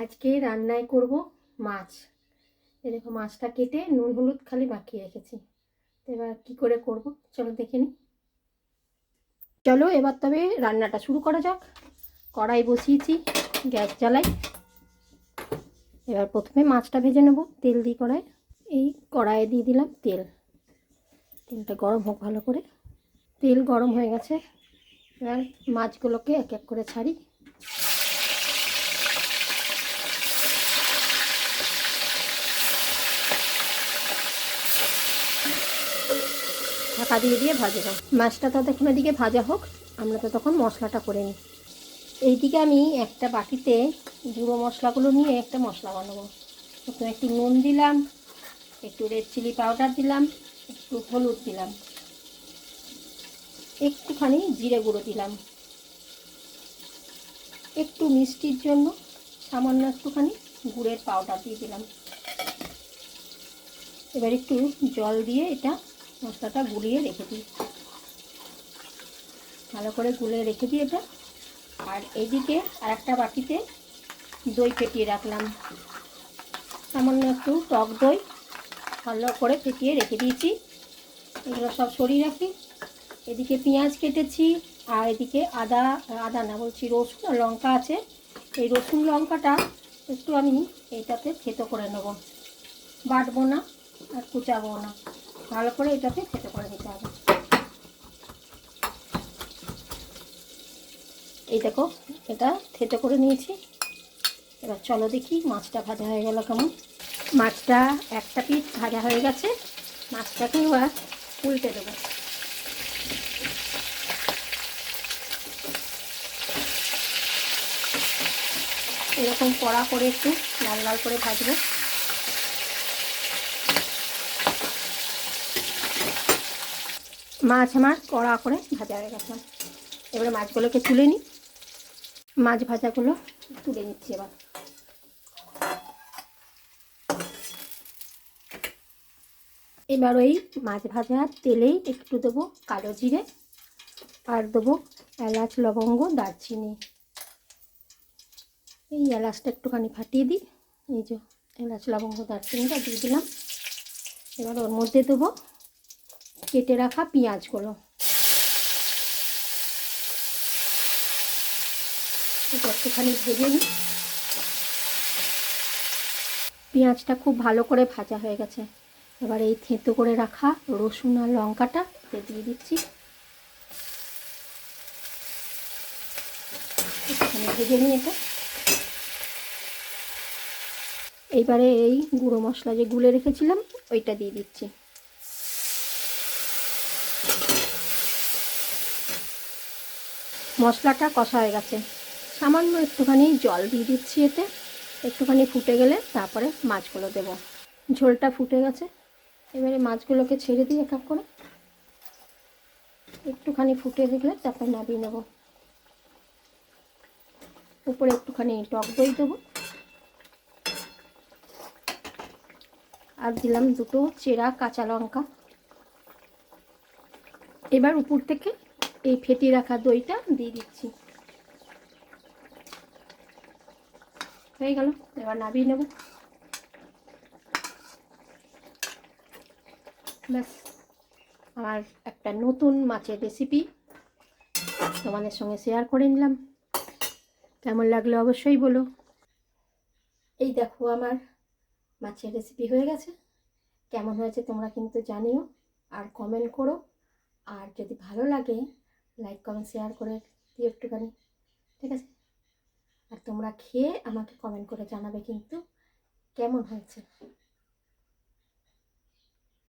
আজকে রান্নায় করব মাছ। এই দেখো মাছটা কেটে নুন হলুদ খালি মাখিয়ে রেখেছি। তো এবার কী করে করব চলো দেখে নিই। চলো এবার তবে রান্নাটা শুরু করা যাক। কড়াই বসিয়েছি, গ্যাস জ্বালাই। এবার প্রথমে মাছটা ভেজে নেব তেল দিয়ে কড়াই। এই কড়াইয়ে দিয়ে দিলাম তেল। তেলটা গরম হোক ভালো করে। তেল গরম হয়ে গেছে, এবার মাছগুলোকে এক এক করে ছাড়ি। ঢাকা দিয়ে দিয়ে ভাজবো। মাছটা ততক্ষণ এদিকে ভাজা হোক, আমরা তো তখন মশলাটা করে নিই। এইদিকে আমি একটা বাটিতে গুঁড়ো মশলাগুলো নিয়ে একটা মশলা বানাবো। প্রথমে একটু নুন দিলাম, একটু রেড চিলি পাউডার দিলাম, একটু হলুদ দিলাম, একটুখানি জিরে গুঁড়ো দিলাম, একটু মিষ্টির জন্য সামান্য একটুখানি গুড়ের পাউডার দিয়ে দিলাম। এবার একটু জল দিয়ে এটা মশলাটা গুলিয়ে রেখে দিই, ভালো করে গুলিয়ে রেখে দিই এটা। আর এইদিকে আর একটা বাটিতে দই ফেটিয়ে রাখলাম, সামান্য একটু টক দই ভালো করে ফেটিয়ে রেখে দিয়েছি। এগুলো সব সরিয়ে রাখি। এদিকে পেঁয়াজ কেটেছি, আর এদিকে আদা না বলছি রসুন আর লঙ্কা আছে। এই রসুন লঙ্কাটা একটু আমি এইটাতে থেতো করে নেব, বাটবো না আর কুচাবো না, ভালো করে এটাতে থেতো করে নিতে হবে। এই দেখো এটা থেতো করে নিয়েছি। এবার চলো দেখি মাছটা ভাজা হয়ে গেল কেমন। মাছটা একটা পিঠ ভাজা হয়ে গেছে, মাছটাকে এবার উল্টে দেবো। এরকম কড়া করে একটু লাল লাল করে ভাজবো। মাছ আমার কড়া করে ভাজা হয়ে গেছে, এবারে মাছগুলোকে তুলে নিই। মাছ ভাজাগুলো তুলে নিচ্ছি এবার। এবার ওই মাছ ভাজার তেলেই একটু দেবো কালো জিরে, আর দেবো এলাচ লবঙ্গ দারচিনি। এই এলাচটা একটুখানি ফাটিয়ে দিই, এই যে এলাচ লবঙ্গ দারচিনিটা দিয়ে দিলাম। এবার ওর মধ্যে দেবো কেটে রাখা পেঁয়াজগুলো। একটুখানি ভেজে নিই। পেঁয়াজটা খুব ভালো করে ভাজা হয়ে গেছে, এবার এই থেঁতো করে রাখা রসুন আর লঙ্কাটা দিয়ে দিচ্ছি। একটুখানি ভেজে নিই এটা। এইবারে এই গুঁড়ো মশলা যে গুলে রেখেছিলাম ওইটা দিয়ে দিচ্ছি। মশলাটা কষা হয়ে গেছে, সামান্য একটুখানি জল দিয়ে দিচ্ছি এতে। একটুখানি ফুটে গেলে তারপরে মাছগুলো দেব। ঝোলটা ফুটে গেছে, এবারে মাছগুলোকে ছেড়ে দিই এক এক করে। একটুখানি ফুটে গেলে তারপর নামিয়ে নেব। উপরে একটুখানি টক দই দেবো, আর দিলাম দুটো চেরা কাঁচা লঙ্কা। এবার উপর থেকে এই ফেটিয়ে রাখা দইটা দিয়ে দিচ্ছি। হয়ে গেল, এবার নামিয়ে নেব। ব্যাস, আমার একটা নতুন মাছের রেসিপি তোমাদের সঙ্গে শেয়ার করে নিলাম। কেমন লাগলো অবশ্যই বলো। এই দেখো আমার মাছের রেসিপি হয়ে গেছে। কেমন হয়েছে তোমরা কিন্তু জানিও, আর কমেন্ট করো। আর যদি ভালো লাগে লাইক কমেন্ট শেয়ার করে দিও একটুখানি, ঠিক আছে? আর তোমরা খেয়ে আমাকে কমেন্ট করে জানাবে কিন্তু কেমন হয়েছে।